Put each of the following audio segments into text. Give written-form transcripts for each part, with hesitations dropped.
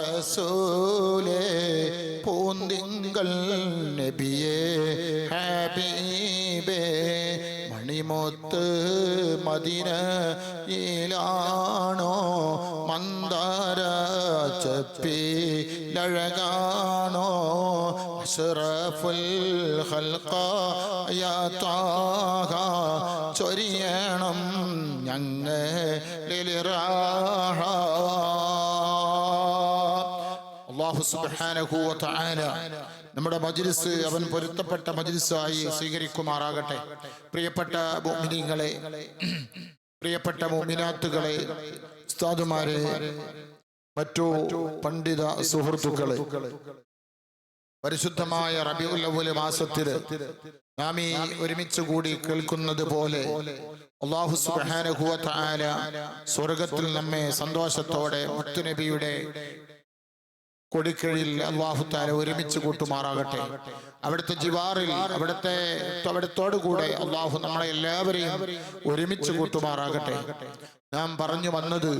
റസൂലേ പൂന്തിങ്കൾ നബിയേ ഹബീബേ മണിമുത്ത് മദീനയിലാണോ മന്ദാര ചപ്പിലഴകാണോ അഷ്റഫുൽ ഖൽഖായ ത്വാഹ ചൊരിയണം ഞങ്ങളിൽ റാഹ. അല്ലാഹു സുബ്ഹാനഹു വ തആല നമ്മുടെ മജ്ലിസ് അവൻ പൊരുത്തപ്പെട്ട മജ്ലിസായി സ്വീകരിക്കുമാറാകട്ടെ. പ്രിയപ്പെട്ട മുഅ്മിനീങ്ങളെ, പ്രിയപ്പെട്ട മുഅ്മിനാത്തുകളെ, ഉസ്താദുമാരെ, മറ്റു പണ്ഡിത സുഹൃത്തുക്കളെ, പരിശുദ്ധമായ റബീഉൽ അവ്വൽ മാസത്തിൽ നാം ഈ ഒരുമിച്ച് കൂടി കേൾക്കുന്നത് പോലെ അല്ലാഹു സുബ്ഹാനഹു വ തആല സ്വർഗ്ഗത്തിൽ നമ്മെ സന്തോഷത്തോടെ മുത്തുനബിയുടെ കൊടിക്കഴിയിൽ അല്ലാഹു തആല ഒരുമിച്ച് കൂട്ടുമാറാകട്ടെ. അവിടുത്തെ ജിവാറിൽ അവിടുത്തോടുകൂടെ അല്ലാഹു നമ്മളെ എല്ലാവരെയും ഒരുമിച്ച് കൂട്ടുമാറാകട്ടെ. നാം പറഞ്ഞു വന്നത്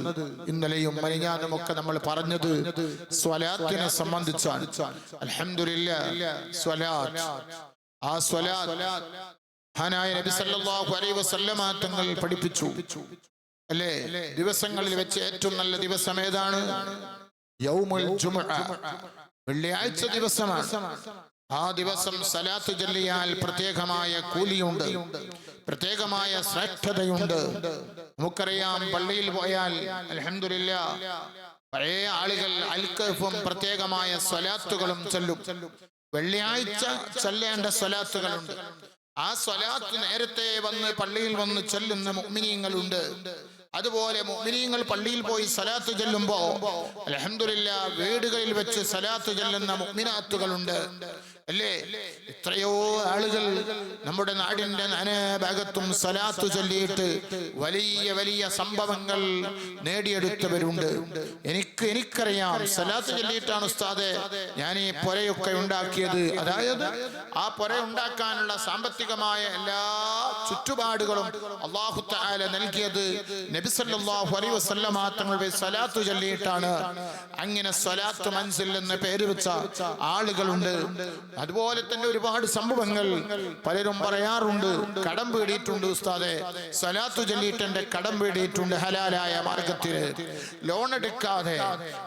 ഇന്നലെയും മിനിഞ്ഞാന്നുമൊക്കെ നമ്മൾ പറഞ്ഞത് സ്വലാത്തിനെ സംബന്ധിച്ചാണ്. അൽഹംദുലില്ലാഹ്, സ്വലാത്ത്, ആ സ്വലാത്ത് മഹാനായ നബി സല്ലല്ലാഹു അലൈഹി വസല്ലമ തങ്ങൾ പഠിപ്പിച്ചു അല്ലേ? ദിവസങ്ങളിൽ വെച്ച് ഏറ്റവും നല്ല ദിവസം ഏതാണ്? യൗമുൽ ജുമുഅ, വെള്ളിയാഴ്ച ദിവസമാണ്. ആ ദിവസം സലാത്ത് ചൊല്ലിയാൽ പ്രത്യേകമായ കൂലിയുണ്ട്, പ്രത്യേകമായ ശ്രേഷ്ഠതയുണ്ട്. നമുക്കറിയാം, പള്ളിയിൽ പോയാൽ അൽഹംദുലില്ലാഹ് പഴയ ആളുകൾ അൽക്കഫും പ്രത്യേകമായ സ്വലാത്തുകളും ചൊല്ലും. വെള്ളിയാഴ്ച ചൊല്ലേണ്ട സ്വലാത്തുകളുണ്ട്. ആ സ്വലാത്ത് നേരത്തെ വന്ന് പള്ളിയിൽ വന്ന് ചൊല്ലുന്ന മുഅ്മിനീങ്ങളുണ്ട്. അതുപോലെ മുഅ്മിനീങ്ങൾ പള്ളിയിൽ പോയി സലാത്ത് ചൊല്ലുമ്പോ അൽഹംദുലില്ലാഹ് വീടുകളിൽ വെച്ച് സലാത്ത് ചൊല്ലുന്ന മുഅ്മിനാത്തുകളുണ്ട് അല്ലേ? എത്രയോ ആളുകൾ നമ്മുടെ നാടിന്റെ നാനാഭാഗത്തും സലാത്ത് ചൊല്ലിയിട്ട് വലിയ വലിയ സംഭവങ്ങൾ നേടിയെടുത്തവരുണ്ട്. എനിക്കറിയാം, സലാത്ത് ചൊല്ലിയിട്ടാണ് ഉസ്താദെ ഞാൻ ഈ പുരയൊക്കെ ഉണ്ടാക്കിയത്. അതായത് ആ പുര ഉണ്ടാക്കാനുള്ള സാമ്പത്തികമായ എല്ലാ ചുറ്റുപാടുകളും അല്ലാഹു തആല നൽകിയത് നബി സല്ലല്ലാഹു അലൈഹി വസല്ലമ തങ്ങളുടെ സലാത്ത് ചൊല്ലിയിട്ടാണ്. അങ്ങനെ സ്വലാത്ത് മൻസിൽ എന്ന പേര് വെച്ച ആളുകളുണ്ട്. അതുപോലെ തന്നെ ഒരുപാട് സംഭവങ്ങൾ പലരും പറയാറുണ്ട്. കടം വീടിയിട്ടുണ്ട് ഉസ്താദെ, സ്വലാത്ത് ചൊല്ലിയിട്ട് എന്റെ കടം വീടിയിട്ടുണ്ട്. ഹലാലായ മാർഗത്തിൽ ലോൺ എടുക്കാതെ,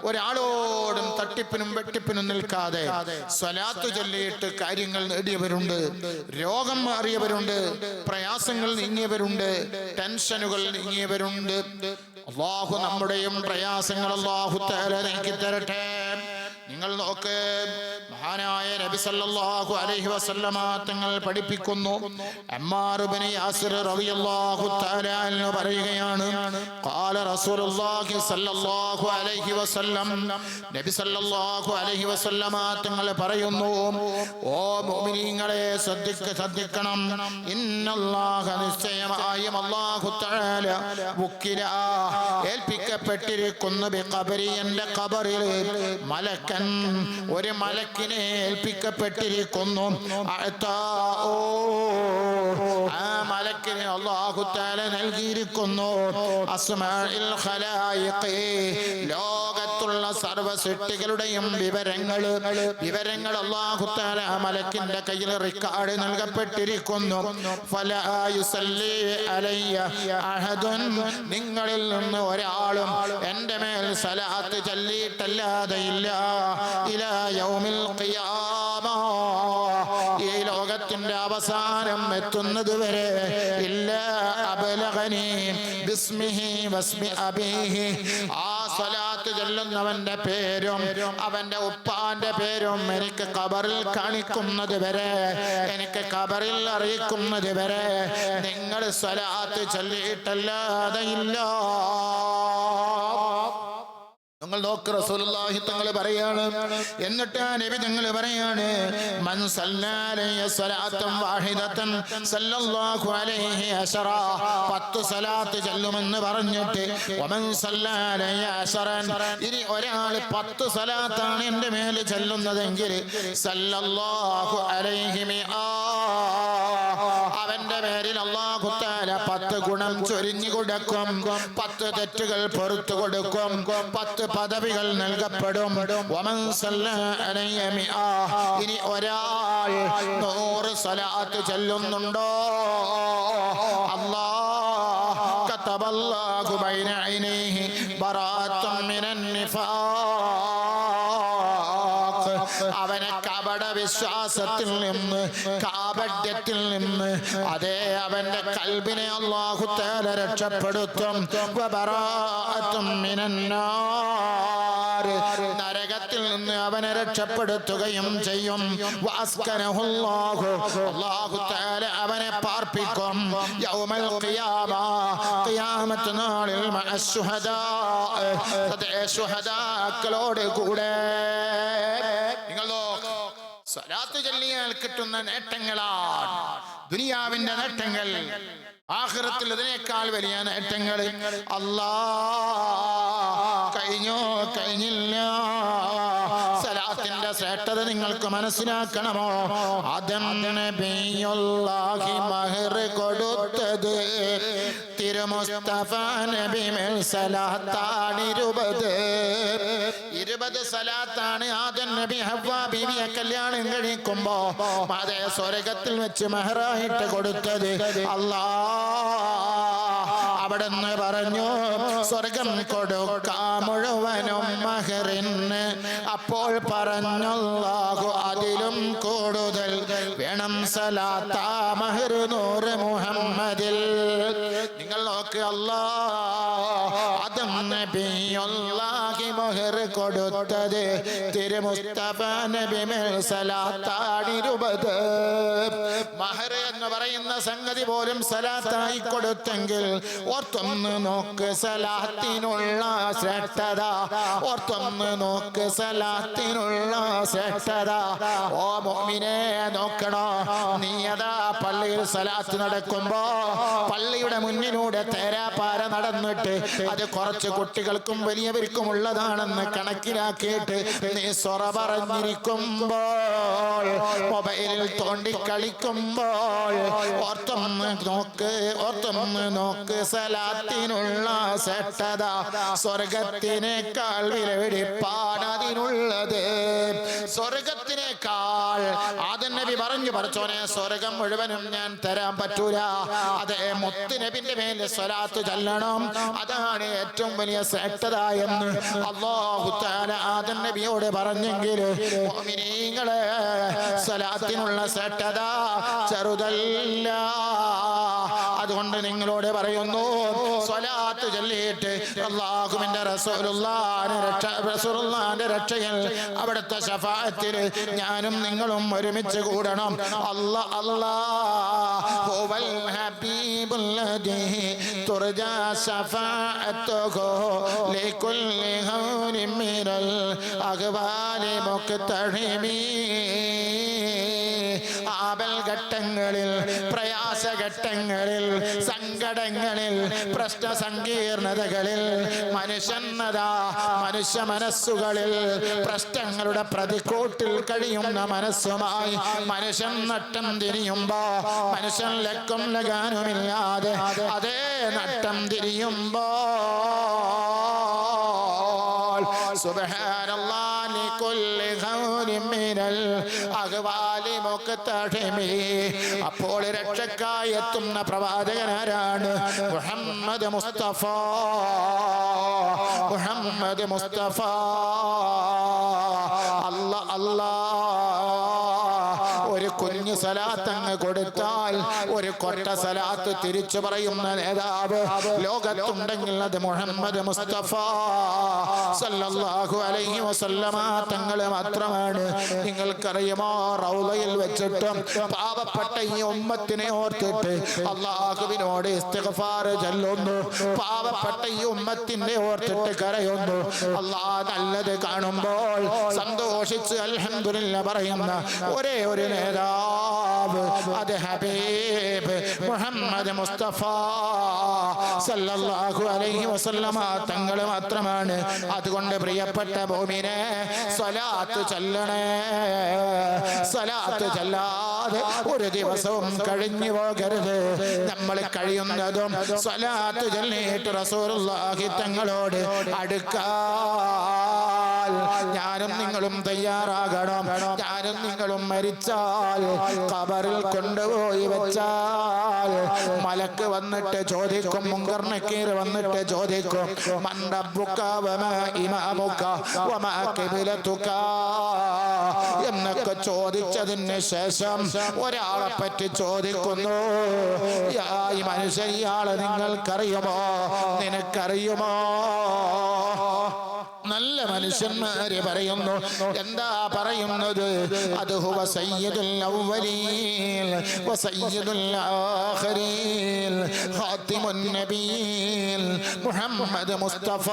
ഒരാളോടും തട്ടിപ്പിനും വെട്ടിപ്പിനും നിൽക്കാതെ സ്വലാത്ത് ചൊല്ലിയിട്ട് കാര്യങ്ങൾ നേടിയവരുണ്ട്. രോഗം മാറിയവരുണ്ട്, പ്രയാസങ്ങൾ നീങ്ങിയവരുണ്ട്, ടെൻഷനുകൾ നീങ്ങിയവരുണ്ട്. അല്ലാഹു നമ്മുടെയും പ്രയാസങ്ങൾ അല്ലാഹു തആല നീക്കി തരട്ടെ. നിങ്ങൾ നോക്ക്, മഹാനായ നബി സല്ലല്ലാഹു അലൈഹി വസല്ലമ തങ്ങൾ പഠിപ്പിക്കുന്നു. അമ്മാർ ഇബ്നു യാസിർ റളിയല്ലാഹു തആല അൻഹു പറയുകയാണ്, ഖാല റസൂലുള്ളാഹി സല്ലല്ലാഹു അലൈഹി വസല്ലം, നബി സല്ലല്ലാഹു അലൈഹി വസല്ലമ തങ്ങൾ പറയുന്നു, ഓ മുഅ്മിനീങ്ങളെ ശ്രദ്ധിക്കണം, ഇന്നല്ലാഹ നിശ്ചയമായും അല്ലാഹു തആല വക്കില ഏൽപ്പിക്കപ്പെട്ടിരിക്കുന്നു ബിഖബരി എന്റെ ഖബറിൽ മലക്കൻ ഒരു മലക്കിനെ ഏൽപ്പിക്കപ്പെട്ടിരിക്കുന്നു. ആ മലക്കിനെ അല്ലാഹു തആല നൽകിയിരിക്കുന്നു അസ്മാഇൽ ഖലായിഖി, ലോകത്തുള്ള സർവ്വ സൃഷ്ടികളുടെയും വിവരങ്ങൾ അല്ലാഹു തആല ആ മലക്കിന്റെ കയ്യിൽ റെക്കോർഡ് നൽകപ്പെട്ടിരിക്കുന്നു. ഫലാ യുസല്ലി അലയ്യ അഹദുൻ, നിങ്ങളിൽ നിന്ന് ഒരാളും എൻ്റെ മേൽ സലാത്ത് ചൊല്ലിയിട്ടല്ലാതെ ഇല്ല ഇലാ യൗമിൽ ഖിയാമ, ഈ ലോകത്തിന്റെ അവസാനം എത്തുന്നത് വരെ, ഇല്ല അബ്ലഗനി ബിസ്മിഹി വസ്മി അബീഹി, ആ സ്വലാത്ത് ചൊല്ലുന്നവന്റെ പേരും അവന്റെ ഉപ്പാന്റെ പേരും എനിക്ക് ഖബറിൽ കാണിക്കുന്നത് വരെ, എനിക്ക് ഖബറിൽ അറിയിക്കുന്നത് വരെ നിങ്ങൾ സ്വലാത്ത് ചൊല്ലിയിട്ടല്ലാതെ ഇല്ല. നിങ്ങൾ നോക്ക്, റസൂലുള്ളാഹി തങ്ങൾ പറയാണ്, എന്നിട്ട് ആ നബി തങ്ങൾ പറയാണ്, മൻ സല്ലല്ലാഹു സ്വലാത്തൻ വാഹിദതൻ സല്ലല്ലാഹു അലൈഹി അശറ, 10 സ്വലാത്ത് ചൊല്ലുമെന്ന് പറഞ്ഞിട്ട്, വമൻ സല്ലല്ലാഹു അശറൻ, ഇനി ഒരാൾ 10 സ്വലാത്താണ് എൻ്റെ മേൽ ചൊല്ലുന്നതെങ്കിൽ സല്ലല്ലാഹു അലൈഹി മിആ, അവന്റെ പേരിൽ അല്ലാഹു തആല 10 ഗുണം ഗുണം ചൊരിഞ്ഞു കൊടുക്കും, 10 തെറ്റുകൾ പൊറുത്തു കൊടുക്കും, 10 പദവികൾ നൽകപ്പെടും. ഇനി ഒരാൾ 100 സ്വലാത്ത് ചൊല്ലുന്നുണ്ടോ, അല്ലാഹ് കതബല്ലാഹു ബൈന ഐനൈഹി ബറാഅത്തും മിനൻ നിഫാഖ്, അവനെ കപട വിശ്വാസത്തിൽ നിന്ന്, കാപട്യത്തിൽ നിന്ന്, അതേ അവന്റെ കൽബിനെ അല്ലാഹു തആല രക്ഷപ്പെടുത്തും. വബറാഅത്തും മിനന്നാർ, നരകത്തിൽ നിന്ന് അവനെ രക്ഷപ്പെടുത്തുകയും ചെയ്യും. വഅസ്കനഹുല്ലാഹു, അല്ലാഹു തആല അവനെ പാർപ്പിക്കും. യൗമൽ ഖിയാമ, ഖിയാമത്ത് നാളിൽ മഅശ്ശുഹദാ, ശുഹദാക്കളോട് കൂടെ. നിങ്ങൾ സ്വലാത്ത് ചൊല്ലിയാൽ കിട്ടുന്ന നേട്ടങ്ങളാണ് ദുനിയാവിന്റെ നേട്ടങ്ങൾ. ആഖിറത്തിൽ ഇതിനേക്കാൾ വലിയ നേട്ടങ്ങൾ കഴിഞ്ഞില്ല. സലാത്തിന്റെ ശ്രേഷ്ഠത നിങ്ങൾക്ക് മനസ്സിലാക്കണമോ? ആദം നബിയുള്ളാഹി മഹർ കൊടുത്തത് തിരുമുസ്തഫ നബി മേൽ സലാത്താണ് 20 സലാത്താണ് ആദം നബി ഹവ്വ ബീവിയെ കല്യാണം കഴിക്കുമ്പോ അതേ സ്വർഗത്തിൽ വെച്ച് മഹറായിട്ട് കൊടുത്തത് അല്ലാഹ്. അവിടുന്ന് പറഞ്ഞു സ്വർഗം കൊടുക്കാം മുഴുവനും മഹറിന്. അപ്പോൾ പറഞ്ഞല്ലാഹു അതിലും കൂടുതൽ വേണം സലാത്ത മഹർ 100 മുഹമ്മദിൽ. നിങ്ങൾ നോക്ക്, അല്ലാഹ് ആദം നബിയുള്ളാഹി മഹർ കൊടുത്തത് തിരുമുസ്തഫ നബി മേൽ സലാത്താണ് 20. മഹർ എന്ന് പറയുന്ന സംഗതി പോലും സലാത്തായി കൊടുത്തെങ്കിൽ ഓർത്തൊന്ന് നോക്ക് സലാത്തിനുള്ള ശ്രേഷ്ഠത, ഓർത്തൊന്ന് നോക്ക് സലാത്തിനുള്ള ശ്രേഷ്ഠത. ഓ മുഅ്മിനേ നോക്കണോ, നീ അതാ പള്ളിയിൽ സലാത്ത് നടക്കുമ്പോ പള്ളിയുടെ മുന്നിലൂടെ തേരാപ്പാര നടന്നിട്ട് അത് കുറച്ച് കുട്ടികൾക്കും വലിയവർക്കും ഉള്ളതാണെന്ന് കണക്കിലാക്കിയിട്ട് നീ സൊറ പറഞ്ഞിരിക്കുമ്പോൾ, മൊബൈലിൽ തോണ്ടി കളിക്കുമ്പോൾ ഓർത്തൊന്ന് നോക്ക് സലാത്തിനുള്ള ശ്രേഷ്ഠത സ്വർഗത്തിനേക്കാൾ വിലപിടിപ്പാണ് അതിനുള്ളത്. സ്വർഗത്തിനേക്കാൾ ആദം നബി പറഞ്ഞു, പടച്ചോനെ സ്വർഗം മുഴുവനും ഞാൻ തരാൻ പറ്റൂല, അതേ മുത്ത് നബിന്റെ മേൽ സ്വലാത്ത് ചൊല്ലണം, അതാണ് ഏറ്റവും വലിയ ശ്രേഷ്ഠത എന്ന് അല്ലാഹു തആല ആദം നബിയോട് പറഞ്ഞെങ്കിൽ മുഅ്മിനീങ്ങളെ സ്വലാത്തിനുള്ള ശ്രേഷ്ഠത ചെറുതല്ല. അതുകൊണ്ട് നിങ്ങളോട് പറയുന്നു, സ്വലാത്ത് ചൊല്ലിയിട്ട് അല്ലാഹുവിന്റെ റസൂലുള്ളാഹിന്റെ രക്ഷയിൽ അവിടുത്തെ ശഫാഅത്തിൽ ഞാനും നിങ്ങളും ഒരുമിച്ച് കൂടണം. അല്ലാഹുവൽ ഹബീബുല്ലദീ തുർജാ ശഫാഅത്തുഹു ലികുല്ലി ഹൗലിൻ മിനൽ അഗ്വാലി മുഖ്തഹിമീ. ആപൽഘട്ടങ്ങളിൽ, പ്രയാസഘട്ടങ്ങളിൽ, സങ്കടങ്ങളിൽ, പ്രശ്ന സങ്കീർണതകളിൽ, മനുഷ്യ മനസ്സുകളിൽ പ്രശ്നങ്ങളുടെ പ്രതിക്കൂട്ടിൽ കഴിയുന്ന മനസ്സുമായി മനുഷ്യൻ നട്ടം തിരിയുമ്പോ, മനുഷ്യൻ ലക്കും ലഗാനുമില്ലാതെ അതേ നട്ടം തിരിയുമ്പോ സുബ്ഹാനല്ലാഹ് ലികുല്ലി ഖൗലിൻ മിനൽ അഗ്വാലി മുഖ്തഹിമീ. അപ്പോൾ രക്ഷക്കായി എത്തുന്ന പ്രവാചകനാരാണ്? മുഹമ്മദ് മുസ്തഫ. മുഹമ്മദ് മുസ്തഫ. ഒരു കുഞ്ഞു സലാത്ത് അങ്ങ് കൊടുത്താൽ ഒരു കൊട്ട സലാത്ത് തിരിച്ചു പറയുന്ന നേതാവ് ലോകത്തുണ്ടെങ്കിൽ അത് മുഹമ്മദ് മുസ്തഫ സല്ലല്ലാഹു അലൈഹി വസല്ലമ തങ്ങൾ മാത്രമാണ്. നിങ്ങൾക്കറിയുമോ, റൗളയിൽ വെച്ചിട്ടും പാവപ്പെട്ട ഈ ഉമ്മത്തിനെ ഓർത്തിട്ട് അല്ലാഹുവിനോട് ഇസ്തിഗ്ഫാർ ചൊല്ലുന്നു. പാവപ്പെട്ട ഈ ഉമ്മത്തിനെ ഓർത്തിട്ട് കരയുന്നു. അല്ലാഹ് നല്ലത് കാണുമ്പോൾ സന്തോഷിച്ച് അൽഹംദുലില്ലാ പറയുന്ന ഒരേ ഒരു നേതാവ് അത് ഹബീബ് മുഹമ്മദ് മുസ്തഫ സല്ലല്ലാഹു അലൈഹി വസല്ലമ തങ്ങൾ മാത്രമാണ്. അതുകൊണ്ട് പ്രിയപ്പെട്ട മുഅ്മിനേ, സ്വലാത്ത് ചൊല്ലണേ. സ്വലാത്ത് ചൊല്ലാ ചൊല്ലാതെ ഒരു ദിവസവും കഴിഞ്ഞു പോകരുത്. നമ്മൾ കഴിയുന്നതും സ്വലാത്ത് ചൊല്ലിയിട്ട് റസൂലുള്ളാഹി തങ്ങളോട് അടുക്കാൻ ഞാനും നിങ്ങളും തയ്യാറാകണം. ഞാനും നിങ്ങളും മരിച്ചാൽ ഖബറിൽ കൊണ്ടുപോയി വെച്ചാൽ മലക്ക് വന്നിട്ട് ചോദിക്കും, മുൻകർ നക്കീർ വന്നിട്ട് ചോദിക്കും, മൻ റബ്ബുക വമാ ഇമാമുക വമാ ഖിബ്ലതുക എന്നൊക്കെ ചോദിച്ചതിന് ശേഷം ഒരാളെ പറ്റി ചോദിക്കുന്നു, ഈ മനുഷ്യൻ ഇയാളെ നിങ്ങൾക്കറിയുമോ, നിനക്കറിയുമോ? നല്ല മനുഷ്യന്മാരെ പറയുന്നു. എന്താ പറയുന്നത്? അത് ഹുവ സയ്യിദുൽ അവ്വലീൻ വ സയ്യിദുൽ ആഖിരീൻ ഖാതിമുൻ നബിയ്യീൻ മുഹമ്മദ് മുസ്തഫ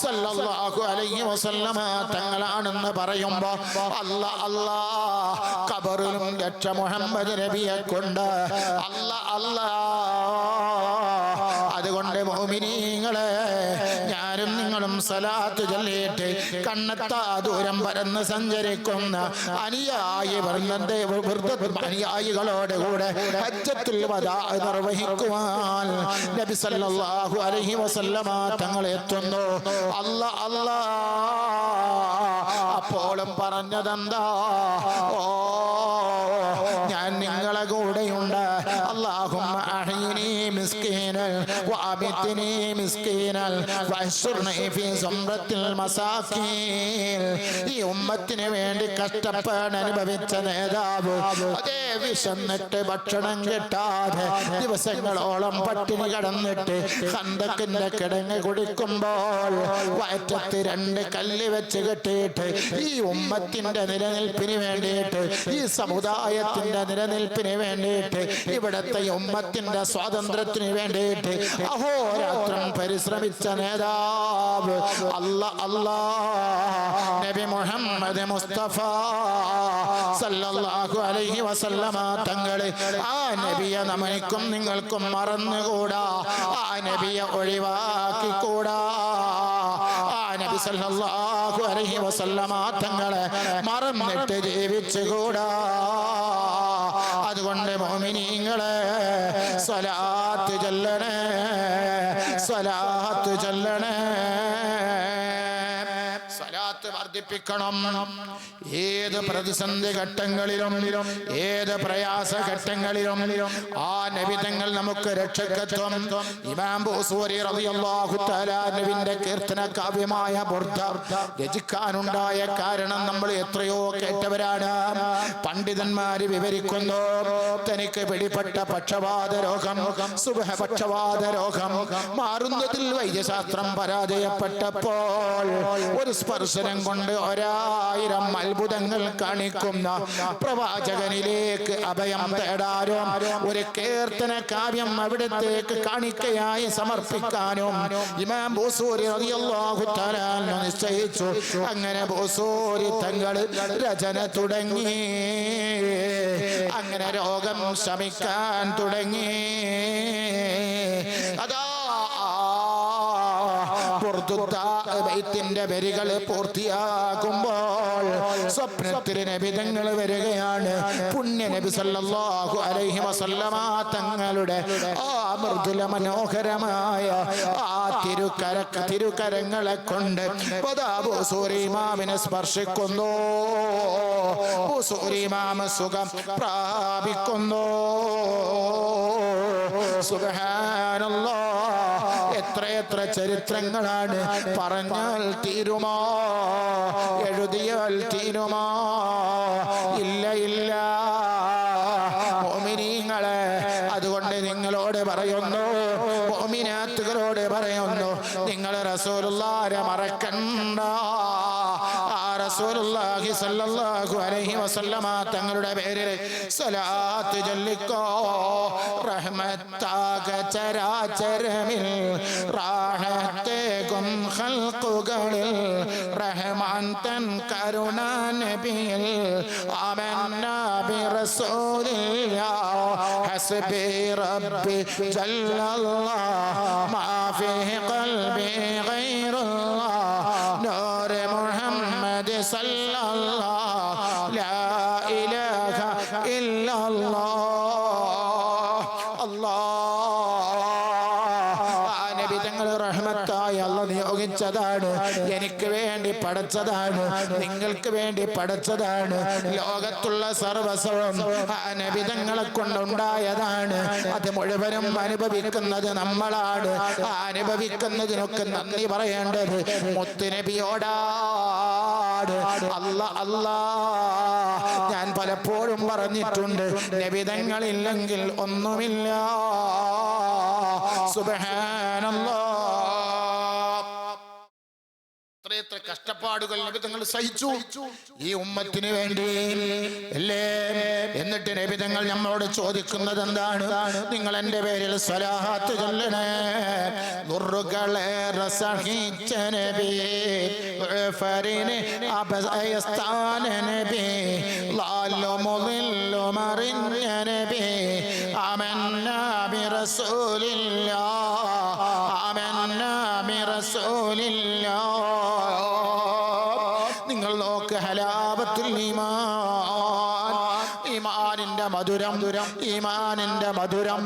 സല്ലല്ലാഹു അലൈഹി വസല്ലമ തങ്ങളാണെന്ന് പറയുമ്പോൾ അല്ലാഹ് ഖബറിലും രക്ഷ മുഹമ്മദ് നബിയെ കൊണ്ട് അല്ലാഹ്. അതുകൊണ്ട് മുഅ്മിനീങ്ങളെ, ഞാനും നിങ്ങളും സലാത്ത് ചൊല്ലിയിട്ട് കണ്ണെത്താ ദൂരം പരന്ന് സഞ്ചരിക്കുന്ന അനുയായികളോട് കൂടെ ഹജ്ജത്തുൽ വദാ നിർവഹിക്കുവാൻ നബി സല്ലല്ലാഹു അലൈഹി വസല്ലമ തങ്ങൾ എത്തുന്നു. അല്ലാഹ് അപ്പോഴും പറഞ്ഞതെന്താ? ഞാൻ നിങ്ങളെ കൂടെയുണ്ട്. അല്ലാഹുമ്മ അഹ്യിനി മിസ്കീനൻ വഅമിത്നി മിസ്കീനൻ വഅശ്റുനി ഫീ സംറത്തിൽ മസാകീൻ. ഈ ഉമ്മത്തിന് വേണ്ടി കഷ്ടപ്പാട് അനുഭവിച്ച നേതാവ്, അതേ വിശന്നിട്ട് ഭക്ഷണം കിട്ടാതെ ദിവസങ്ങളോളം പട്ടിണി കിടന്നിട്ട് ഖന്തക്കിന്റെ കിടങ്ങ് കുടിക്കുമ്പോൾ വയറ്റത്ത് 2 കല്ല് വെച്ച് കെട്ടിയിട്ട് ഈ ഉമ്മത്തിന്റെ നിലനിൽപ്പിന് വേണ്ടിയിട്ട്, ഈ സമുദായത്തിന്റെ നിലനിൽപ്പിന് വേണ്ടിയിട്ട്, ഇവിടത്തെ ഉമ്മത്തിന്റെ സ്വാതന്ത്ര്യത്തിന് വേണ്ടിയിട്ട് അഹോരാത്രം പരിശ്രമിച്ച നേതാവ് നബി മുഹമ്മദ് മുസ്തഫ സല്ലല്ലാഹു അലൈഹി വസല്ലമ തങ്ങളെ. ആ നബിയെ നമുക്കും നിങ്ങൾക്കും മറന്നുകൂടാ, ആ നബിയെ ഒഴിവാക്കിക്കൂടാ. ആ നബി സല്ലല്ലാഹു അലൈഹി വസല്ലമ തങ്ങളെ മറന്നിട്ട് ജീവിച്ചുകൂടാ. അതുകൊണ്ട് മുഅ്മിനീങ്ങളെ, സ്വലാത്ത് ചൊല്ലണേ, സ്വലാത്ത് ചൊല്ലണേ, സ്വലാത്ത് വർദ്ധിപ്പിക്കണം. ഏത് പ്രതിസന്ധി ഘട്ടങ്ങളിലും, ഏത് പ്രയാസ ഘട്ടങ്ങളിലും ആ നബി തങ്ങൾ നമുക്ക് രക്ഷകത്വം. ഇമാം ബൂസൂരി റളിയല്ലാഹു തആല നബിന്റെ കീർത്തന കാവ്യമായ ബുർദ രചിക്കാനുണ്ടായ കാരണം നമ്മൾ എത്രയോ കേട്ടവരാണ്. പണ്ഡിതന്മാര് വിവരിക്കുന്നു, തനിക്ക് പിടിപ്പെട്ട പക്ഷവാത രോഗം, സുബഹപക്ഷവാത രോഗം മാറുന്നതിൽ വൈദ്യശാസ്ത്രം പരാജയപ്പെട്ടപ്പോൾ ഒരു സ്പർശനം കൊണ്ട് 1000 അത്ഭുതങ്ങൾ കാണിക്കുന്ന പ്രവാചകനിലേക്ക് അഭയം തേടാനും ഒരു കീർത്തന കാവ്യം അവിടത്തേക്ക് കാണിക്കയായി സമർപ്പിക്കാനും ഇമാം ബൂസൂരി റളിയല്ലാഹു തആല നിശ്ചയിച്ചു. അങ്ങനെ ബൂസൂരി തങ്ങൾ രചന തുടങ്ങി. അങ്ങനെ രോഗം ശമിക്കാൻ തുടങ്ങി. അതാ ബൈത്തിന്റെ വരികൾ പൂർത്തിയാകുമ്പോൾ സ്വപ്നത്തിൽ നബി തങ്ങൾ വരികയാണ്. പുണ്യ നബി സല്ലല്ലാഹു അലൈഹി വസല്ലമ തങ്ങളുടെ ആ മൃദുല മനോഹരമായ ആ തിരുക്കരങ്ങളെ കൊണ്ട് ബൂസൂരി ഇമാമിനെ സ്പർശിക്കുന്നു. ബൂസൂരി ഇമാം സുഖം പ്രാപിക്കുന്നു. സുബ്ഹാനല്ലാഹ്, എത്രയെത്ര ചരിത്രങ്ങളാണ് പറഞ്ഞാൽ തീരുമോ, എഴുതിയാൽ തീരുമോ? ഇല്ല ഇല്ല മുഅ്മിനീങ്ങളെ. അതുകൊണ്ട് നിങ്ങളോട് പറയുന്നു, മുഅ്മിനാത്തുകളോട് പറയുന്നു, നിങ്ങൾ റസൂലുള്ളാഹിനെ മറക്കണ്ട. ആ റസൂലുള്ളാഹി സ്വല്ലല്ലാഹു അലൈഹി വസല്ലമ തങ്ങളുടെ പേരിൽ സ്വലാത്ത് ചൊല്ലിക്കോ. റഹ്മത്താക ചരാചരമിൽ റാഹത്തേകും ഖൽഖുകളിൽ റഹ്മാൻ തൻ കരുണ നബിയിൽ ആമന്നാ ബി റസൂലില്ലാഹ് ഹസ്ബി റബ്ബി ജല്ലല്ലാഹ് മാ ഫീഹി ഖൽബി ഗൈറുല്ലാഹ് നൂർ മുഹമ്മദ് സല്ലല്ലാഹ് ലാ ഇലാഹ തങ്ങൾ റഹ്മത്തായി അല്ലാഹു നിയോഗിച്ചതാണ്. എനിക്ക് വേണ്ടി പടച്ചതാണ്, നിങ്ങൾക്ക് വേണ്ടി പടച്ചതാണ്. ലോകത്തുള്ള സർവസ്വം ആ നബി തങ്ങളെ കൊണ്ടുണ്ടായതാണ്. അത് മുഴുവനും അനുഭവിക്കുന്നത് നമ്മളാണ്. ആ അനുഭവിക്കുന്നതിനൊക്കെ നന്ദി പറയേണ്ടത് മുത്തുനബിയോടാണ്. അല്ലാ ഞാൻ പലപ്പോഴും പറഞ്ഞിട്ടുണ്ട്, നബി തങ്ങളില്ലെങ്കിൽ ഒന്നുമില്ല. സുബ്ഹാനല്ലാഹ്. എത്ര കഷ്ടപ്പാടുകൾ നബി തങ്ങൾ സഹിച്ചു ഈ ഉമ്മത്തിന് വേണ്ടി അല്ലേ? എന്നിട്ട് നബി തങ്ങൾ നമ്മളോട് ചോദിക്കുന്നത് എന്താണ്? നിങ്ങൾ എൻ്റെ പേരിൽ സ്വലാത്ത് ചൊല്ലണേ. ദുർഗളേറെ സഹിച്ച നബി, ഫരിനെ അബസ്താന നബി, ലാലു മുദില്ലു മറിഞ്ഞ നബി, ആമന്നാ ബിറസൂലില്ലാഹ്, ആമന്നാ ബിറസൂലില്ലാഹ്. നിങ്ങൾ നോക്ക്, ഹലാവത്തുൽ ഈമാൻ, ഈമാനിന്റെ മധുരം, ഈമാനിന്റെ മധുരം.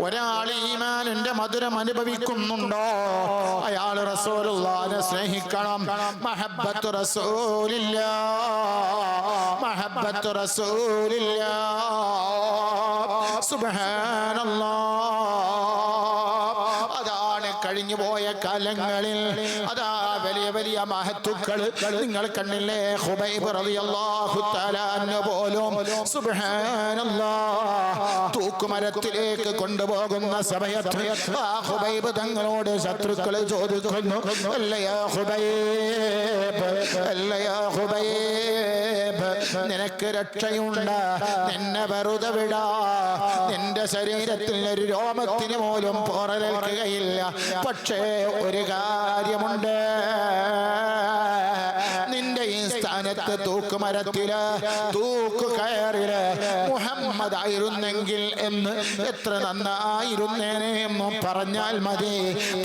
ഒരാൾ ഈമാനിന്റെ മധുരം അനുഭവിക്കുന്നുണ്ടോ അയാൾ റസൂലുള്ളാഹിനെ സ്നേഹിക്കണം. മഹബ്ബത്തു റസൂലില്ലാഹ്, മഹബ്ബത്തു റസൂലില്ലാഹ്. സുബ്ഹാനല്ലാഹ്. അതാണ് കഴിഞ്ഞുപോയ കാലങ്ങളിൽ അതാ വലിയ വലിയ മഹത്തുക്കൾ നിങ്ങൾ കണ്ടില്ലേ? ഖുബൈബ് റളിയല്ലാഹു തആല അൻഹു പോലും സുബ്ഹാനല്ലാഹ് തൂക്കുമരത്തിലേക്ക് കൊണ്ടുപോകുന്ന സമയത്ത് ആ ഖുബൈബ് തങ്ങളോട് ശത്രുക്കൾ ചോദിക്കുന്നു, അല്ലയാ ഖുബൈബ്, അല്ലയാ ഖുബൈബ്, നിനക്ക് രക്ഷയുണ്ട്, നിന്നെ വെറുതെ വിടാ, നിന്റെ ശരീരത്തിൽ ഒരു രോമത്തിന് പോലും പോറലേൽക്കുകയില്ല. പക്ഷേ ഒരു കാര്യമുണ്ട്, നിന്റെ ഈ സ്ഥാനത്ത് തൂക്കുമരത്തില് തൂക്കുകയറില് മുഹമ്മദ് ആയിരുന്നെങ്കിൽ എന്ന് എത്ര നന്നായിരുന്നേനെ എന്ന് പറഞ്ഞാൽ മതി.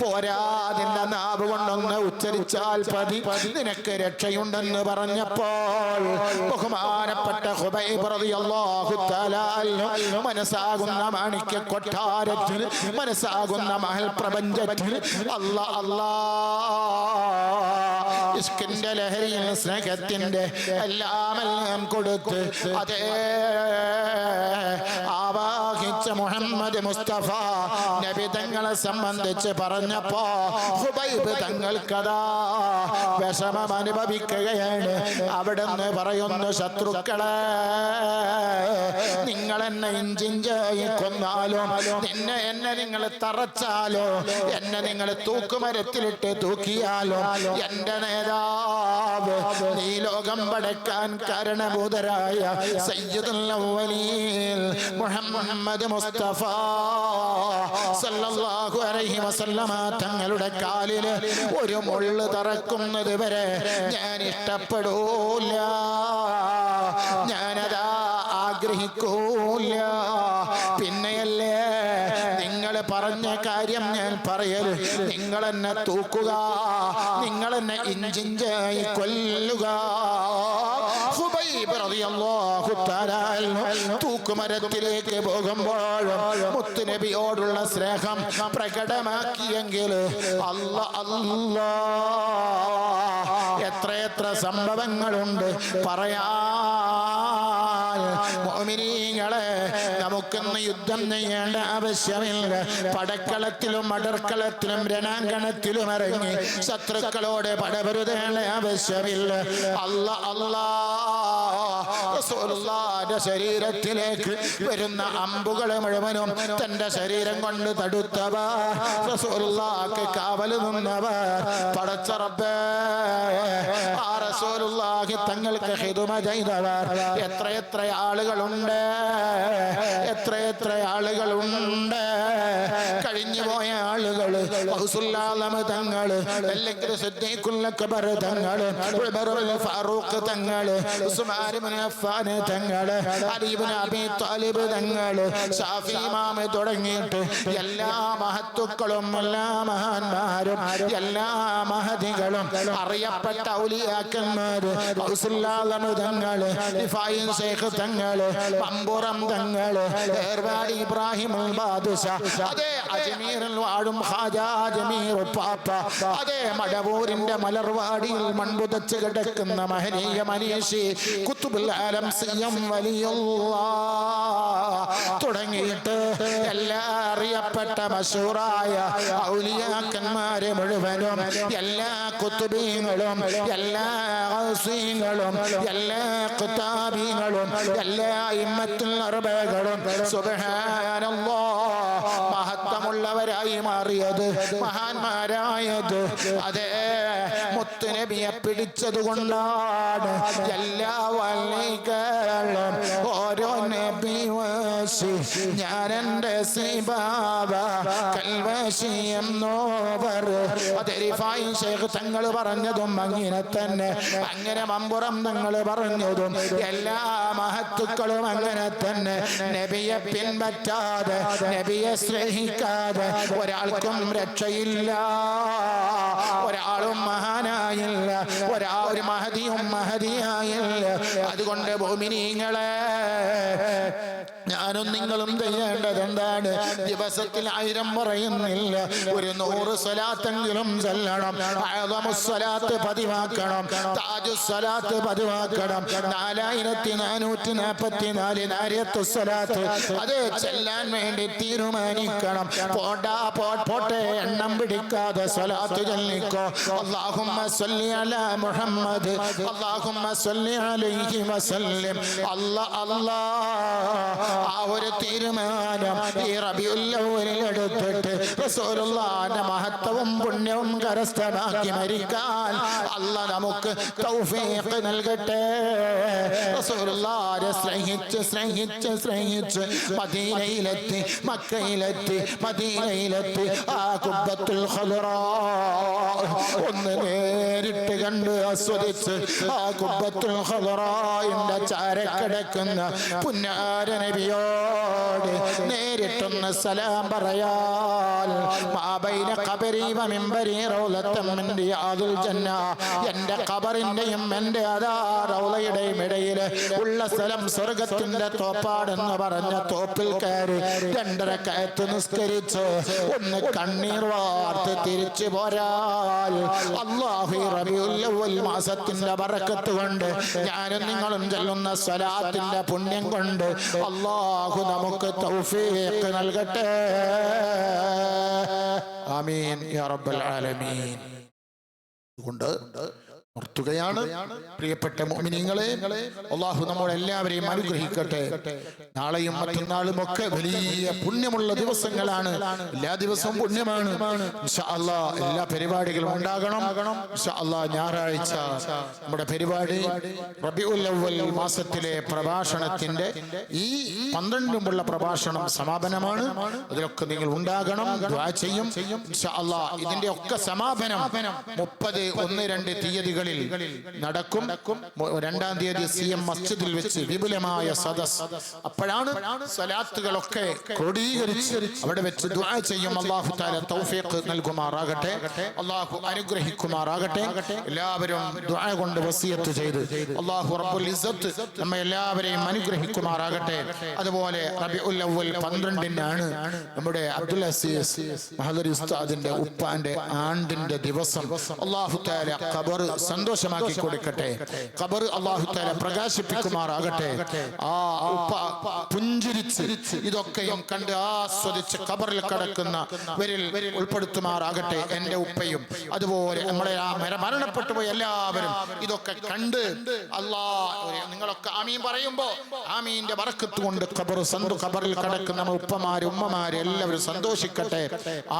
പോരാ, നിന്റെ നാവ് കൊണ്ടൊന്ന് ഉച്ചരിച്ചാൽ മതി, നിനക്ക് രക്ഷയുണ്ടെന്ന് പറഞ്ഞപ്പോൾ ബഹുമാനപ്പെട്ട ഖുബൈബ് റളിയല്ലാഹു തആല മനസ്സാകുന്ന മാണിക്യ കൊട്ടാരത്തിന്, മനസ്സാകുന്ന മഹൽ പ്രപഞ്ചത്തിന് അല്ലാ ഇഷ്കിന്റെ ലഹരിയിൽ സ്നേഹത്തിന്റെ എല്ലാം കൊടുത്ത് അതേ ആവാഹിച്ച മുഹമ്മദ് മുസ്തഫ നബി തങ്ങളെ സംബന്ധിച്ച് പറഞ്ഞപ്പോ ഖുബൈബ് തങ്ങൾക്കതാ വിഷമം അനുഭവിക്കുകയാണ്. അവിടുന്ന് പറയുന്നു, ശത്രുക്കളെ, നിങ്ങൾ എന്നെ ഇഞ്ചിഞ്ചായി കൊന്നാലോ, എന്നെ നിങ്ങൾ തറച്ചാലോ, എന്നെ നിങ്ങൾ തൂക്കുമരത്തിലിട്ട് തൂക്കിയാലോ, എന്റെ നേതാവ് ഈ ലോകം പടക്കാൻ കാരണഭൂതരായ സയ്യിദുൽ അവ്വലീൻ മുഹമ്മദ് മുസ്തഫ സല്ലല്ലാഹു അലൈഹി വസല്ലമ തങ്ങളുടെ കാലിൽ ഒരു മുള്ള് തറക്കുന്നത് വരെ ഞാൻ ഇഷ്ടപ്പെടൂല, ഞാനതാ ആഗ്രഹിക്കൂല. പിന്നെയല്ലേ നിങ്ങൾ പറഞ്ഞ കാര്യം ഞാൻ പറയല്, നിങ്ങൾ എന്നെ തൂക്കുക, നിങ്ങൾ എന്നെ ഇഞ്ചിഞ്ചായി കൊല്ലുക. ഖുബൈബ് റളിയല്ലാഹു തആല തൂക്കുമരത്തിലേക്ക് പോകുമ്പോൾ മുത്തുനബിയോടുള്ള സ്നേഹം പ്രകടമാക്കിയെങ്കിൽ അല്ലാ എത്രയെത്ര സംഭവങ്ങളുണ്ട് പറയാൻ. മുഅ്മിനീങ്ങളെ, നമുക്കൊന്ന് യുദ്ധം ചെയ്യേണ്ട ആവശ്യമില്ല. പടക്കളത്തിലും അടർക്കളത്തിലും രണാങ്കണത്തിലും ഇറങ്ങി ശത്രുക്കളോട് പടപൊരുതേണ്ട ആവശ്യമില്ല. അല്ലാ റസൂലുള്ളാഹിന്റെ ശരീരത്തിലേക്ക് വരുന്ന അമ്പുകൾ മുഴുവനും തന്റെ ശരീരം കൊണ്ട് തടുത്തവർ, റസൂലുള്ളാഹിക്ക് കാവൽ നിന്നവർ, പടച്ച റബ്ബേ ആ റസൂലുള്ളാഹി തങ്ങൾക്ക് ഖിദ്മ ചെയ്തവർ എത്രയെത്ര ആളുകളുണ്ട്, എത്രയെത്ര ആളുകളുണ്ട്. കഴിഞ്ഞുപോയ ആളുകൾ ഗൗസുൽ തങ്ങൾ, അല്ലെങ്കിൽ സിദ്ദീഖുൽ അക്ബർ തങ്ങൾ, ഉമറുൽ ഫാറൂഖ് തങ്ങൾ, ഉസ്മാൻ ഇബ്നു അഫ്ഫാൻ തങ്ങൾ, അലി ഇബ്നു അബീ ത്വാലിബ് തങ്ങൾ, ഷാഫി ഇമാം തുടങ്ങിയിട്ട് എല്ലാ മഹത്തുക്കളും എല്ലാ മഹാന്മാരും എല്ലാ മഹദികളും അറിയപ്പെട്ട ഔലിയാക്കന്മാർ ഗൗസുൽ തങ്ങൾ, റിഫായി ശൈഖ് തങ്ങൾ, മമ്പുറം തങ്ങൾ, ഏർവാടി ഇബ്രാഹിം ബാദുഷാ, അതേ അജ്മീർ അജ്മീറിൽ വാഴും ഖാജാ ജമീർ പാപ്പ, അതേ മടവൂരിന്റെ മലർവാടിയിൽ മൺപുതച്ച് കിടക്കുന്ന മഹനീയ മനീഷി കുത്തുബുൽ ആലം സിയം വലിയുള്ളാഹ് തുടങ്ങിയിട്ട് എല്ലാ അറിയപ്പെട്ട മശൂറായ ഔലിയാക്കന്മാരെ മുഴുവനും, എല്ലാ കുത്തുബീങ്ങളും, എല്ലാ ഔസീങ്ങളും, എല്ലാ ഖുതാബീങ്ങളും, എല്ലാ ഇമ്മത്തുൽ അർബകളും സുബ്ഹാനല്ലാഹ് മഹത്വമുള്ളവരായി മാറിയത്, മഹാന്മാരായത് അതേ മുത്തുനബിയെ പിടിച്ചതുകൊണ്ടാണ്. എല്ലാ വള്ളികളും ഓരോ നബി വശി, ഞാൻ എൻ്റെ സിബാബ കൽവശി എന്നോവർ. അതെരിഫായി ശൈഖ് തങ്ങൾ പറഞ്ഞതും അങ്ങനെ തന്നെ, അങ്ങനെ മമ്പുറം തങ്ങൾ പറഞ്ഞതും, എല്ലാ മഹത്തുക്കളും അങ്ങനെ തന്നെ. നബിയെ പിൻപറ്റാതെ, നബിയെ സ്നേഹിക്കാതെ ഒരാൾക്കും രക്ഷയില്ല, ഒരാളും മഹാനായില്ല, ഒരു മഹദിയും മഹദിയായില്ല. അതുകൊണ്ട് മുഅ്മിനീങ്ങളെ, ഞാനും നിങ്ങളും ചെയ്യേണ്ടത് എന്താണ്? ദിവസത്തിൽ 1000 പറയുന്നില്ല, ഒരു 100 സ്വലാത്തെങ്കിലും ചൊല്ലണം. അഅ്ളമുസ്സലാത്ത് പതിവാക്കണം, താജുസ്സലാത്ത് പതിവാക്കണം. 4444 നാരിയത്തുസ്സലാത്ത് അത് ചെല്ലാൻ വേണ്ടി തീരുമാനിക്കണം. പോട്ടെ, എണ്ണം പിടിക്കാതെ സ്വലാത്ത് ചൊല്ലിക്കോ. അല്ലാഹുമ്മ സ്വല്ലി അലാ മുഹമ്മദ്, അല്ലാഹുമ്മ സ്വല്ലി അലൈഹി വസല്ലം. ആ ഒരു തീരുമാനം ഈ റബീഉൽ അവ്വലിൽ എടുത്തിട്ട് റസൂലുള്ളാഹിന്റെ മഹത്വവും പുണ്യവും കരസ്ഥമാക്കി മരിക്കാൻ അല്ലാഹ് നമുക്ക് തൗഫീഖ് നൽകട്ടെ. റസൂലുള്ളാഹിനെ സ്നേഹിച്ച് മദീനയിലെത്തി, മക്കയിലെത്തി, മദീനയിലെത്തി. ആ ഖുബ്ബത്തുൽ ഖദറാ ഒന്ന് നേരിട്ട് കണ്ട് ആസ്വദിച്ച്, ആ ഖുബ്ബത്തുൽ ഖദറാന്റെ ചാരക്കിടക്കുന്ന പുന്നാര നബിയോട് നേരിട്ടൊന്ന് സലാം പറയാൽ, മാബൈന ഖബരി വ മിൻബരി റൗളത്തൻ മിൻ റിയാദിൽ ജന്ന, എൻ്റെ ഖബറിന്റെയും എൻ്റെ അതാ റൗളയുടെയും ഇടയിൽ ഉള്ള സ്ഥലം സ്വർഗ്ഗത്തിന്റെ തോപ്പാടെന്ന് പറഞ്ഞ തോപ്പിൽ കയറി 2 റക്അത്ത് നിസ്കരിച്ച് ഒന്ന് കണ്ണീർ വാർത്ത് തിരിച്ചു പോരാൽ, അല്ലാഹു റബീഉൽ അവ്വൽ മാസത്തിന്റെ ബറക്കത്ത് കൊണ്ട്, ഞാനും നിങ്ങളും ചൊല്ലുന്ന സ്വലാത്തിന്റെ പുണ്യം കൊണ്ട് അല്ലാഹു നമുക്ക് തൗഫീഖ് നൽകട്ടെ. ആമീൻ യാ റബ്ബൽ ആലമീൻ. കൊണ്ട് നിർത്തുകയാണ്. പ്രിയപ്പെട്ട മുഅ്മിനീങ്ങളെ, അല്ലാഹു നമ്മളെല്ലാവരെയും അനുഗ്രഹിക്കട്ടെ. നാളെയും മറ്റന്നാളും ഒക്കെ വലിയ പുണ്യമുള്ള ദിവസങ്ങളാണ്. എല്ലാ ദിവസവും പുണ്യമാണ്. ഇൻഷാ അല്ലാഹ് എല്ലാ പരിപാടികളും ഉണ്ടാകണം. ഇൻഷാ അല്ലാഹ് ഞായറാഴ്ച നമ്മുടെ പരിപാടി റബീഉൽ അവ്വൽ മാസത്തിലെ പ്രഭാഷണത്തിന്റെ ഈ 12 പ്രഭാഷണം സമാപനമാണ്. അതിലൊക്കെ നിങ്ങൾ ഉണ്ടാകണം, ദുആ ചെയ്യും. ഇൻഷാ അല്ലാഹ് ഇതിന്റെ ഒക്കെ സമാപനം 30, 1, 2 തീയതികൾ നടക്കും. 2-ാം തീയതി CM മസ്ജിദിൽ വെച്ച് വിപുലമായ സദസ്. അപ്പോഴാണ് സ്വലാത്തുകളൊക്കെ ക്രോഡീകരിച്ച് അവിടെ വെച്ച് ദുആ ചെയ്യും. അല്ലാഹു തആല തൗഫീഖ് നൽകുമാറാകട്ടെ, അല്ലാഹു അനുഗ്രഹിക്കുമാറാകട്ടെ. എല്ലാവരും ദുആ കൊണ്ട് വസിയത്ത് ചെയ്ത് അല്ലാഹു റബ്ബുൽ ഇസ്സത്ത് നമ്മെ എല്ലാവരെയും അനുഗ്രഹിക്കുമാറാകട്ടെ. അതുപോലെ റബീഉൽ അവ്വൽ 12-നാണ് നമ്മുടെ അബ്ദുൽ അസീസ് മഹദരി ഉസ്താദിന്റെ ഉപ്പാന്റെ ആണ്ടിന്റെ ദിവസം. അല്ലാഹു തആല ഖബർ സന്തോഷമാക്കി കൊടുക്കട്ടെ, ഖബർ അല്ലാഹു തആല പ്രകാശിപ്പിക്കുമാറാകട്ടെ. ആ ഉപ്പ പുഞ്ചിരിച്ച് ഇതൊക്കെയും കണ്ട് ആസ്വദിച്ച് ഖബറിൽ കിടക്കുന്നവരിൽ ഉൾപ്പെടുത്തുമാറാകട്ടെ. എൻ്റെ ഉപ്പയും അതുപോലെ നമ്മളെ ആ മരണപ്പെട്ടു പോയ എല്ലാവരും ഇതൊക്കെ കണ്ട് നിങ്ങളൊക്കെ ആമീൻ പറയുമ്പോ ആമീന്റെ ബറക്കത്ത് കൊണ്ട് ഖബറിൽ കിടക്കുന്ന ഉപ്പമാര് ഉമ്മമാര് എല്ലാവരും സന്തോഷിക്കട്ടെ.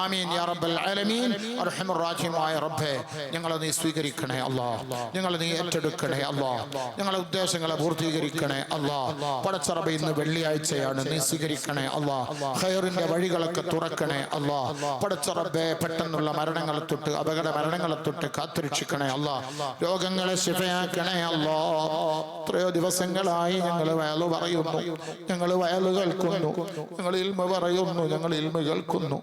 ആമീൻ യാ റബ്ബൽ ആലമീൻ. അർഹമർ റഹീമായ റബ്ബേ, ഞങ്ങളെ നീ സ്വീകരിക്കണേ അല്ലാഹ്, ഞങ്ങളെ നീ ഏറ്റെടുക്കണേ അല്ലാഹ്, ഞങ്ങളെ ഉദ്ദേശങ്ങളെ പൂർത്തീകരിക്കണേ അല്ലാഹ്. പടച്ച റബ്ബേ, ഇന്ന് വെള്ളിയാഴ്ചയാണ്, നീ സ്വീകരിക്കണേ അല്ലാഹ്. ഖൈറിന്റെ വഴികളൊക്കെ തുറക്കണേ അല്ലാഹ്. പടച്ച റബ്ബേ, പെട്ടെന്നുള്ള മരണങ്ങളെ തൊട്ട് അപകട മരണങ്ങളെ തൊട്ട് കാത്തുരക്ഷിക്കണേ അല്ലാഹ്. രോഗങ്ങളെ ശിഫയാക്കണേ അല്ലാഹ്. എത്രയോ ദിവസങ്ങളായി ഞങ്ങൾ വയലു പറയുന്നു, ഞങ്ങൾ വയലു കേൾക്കുന്നു, ഞങ്ങൾ ഇൽമ പറയുന്നു, ഞങ്ങൾ ഇൽമ കേൾക്കുന്നു.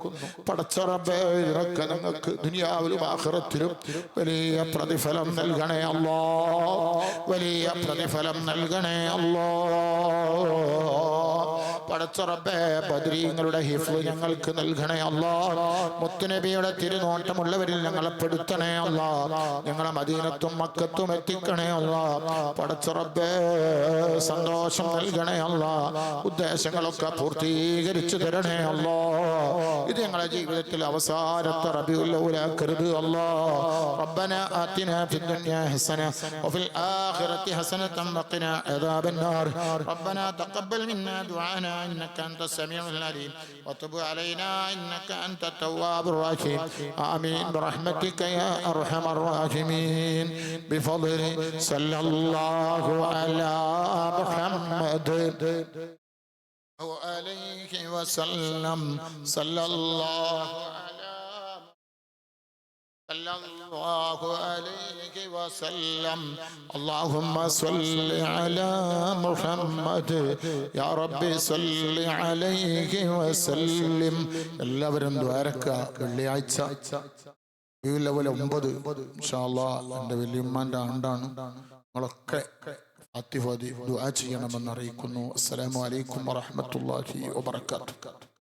പടച്ച റബ്ബേ, ഇതൊക്കെ ഞങ്ങൾക്ക് ദുനിയാവിലും ആഖിറത്തിലും വലിയ പ്രതിഫലം നൽകണേ അല്ലാഹ്, വലിയ പ്രതിഫലം നൽകണേ അല്ലാഹ്. പടച്ച റബ്ബേ ബദരീങ്ങളുടെ ഹിഫ്ള് ഞങ്ങൾക്ക് നൽകണേ അല്ലാഹ്. മുത്തുനബിയുടെ തിരുനോട്ടമുള്ളവരിൽ ഞങ്ങളെ പെടുത്തണേ അല്ലാഹ്. ഞങ്ങളെ മദീനത്തും മക്കത്തും എത്തിക്കണേ അല്ലാഹ്. പടച്ച റബ്ബേ സന്തോഷം നൽകണേ അല്ലാഹ്. ഉദ്ദേശങ്ങളൊക്കെ പൂർത്തീകരിച്ചു തരണേ അല്ലാഹ്. ഇത് ഞങ്ങളുടെ ജീവിതത്തിൽ അവസാനത്തെ റബീഉൽ അവ്വലാക്കരുത് അല്ലാഹ്. റബ്ബനാ ആതിനാ ഫിദ്ദുനിയാ ഹസന വഫിൽ ആഖിറതി ഹസനതൻ വഖിനാ അദാബൻ നാർ. റബ്ബനാ തഖബ്ബൽ മിന്നാ ദുആനാ ഇന്നക അൻതസ് സമീഉൽ അലീം വതുബ് അലൈനാ ഇന്നക അൻതത് തവ്വാബുർ റഹീം. ആമീൻ ബിറഹ്മതിക യാ അർഹമർ റഹീമീൻ. ബിഫദ്ലി സല്ലല്ലാഹു അലാ മുഹമ്മദ് وعليه وسلم صلى الله عليه وسلم. اللهم صل على محمد يا ربي صل عليه وسلم. എല്ലാവരും ദ്വാരക്ക. വെള്ളിയാഴ്ച 9 ഇൻഷാ അല്ലാഹ് എൻ്റെ വല്യമ്മാൻ്റെ ആണ്ടാണ്. നമ്മളൊക്കെ ഫാത്തിഹ ഓതി ദുആ ചെയ്യണമെന്ന് അറിയിക്കുന്നു. അസ്സലാമു അലൈക്കും വറഹ്മത്തുള്ളാഹി വബറകാതുഹു.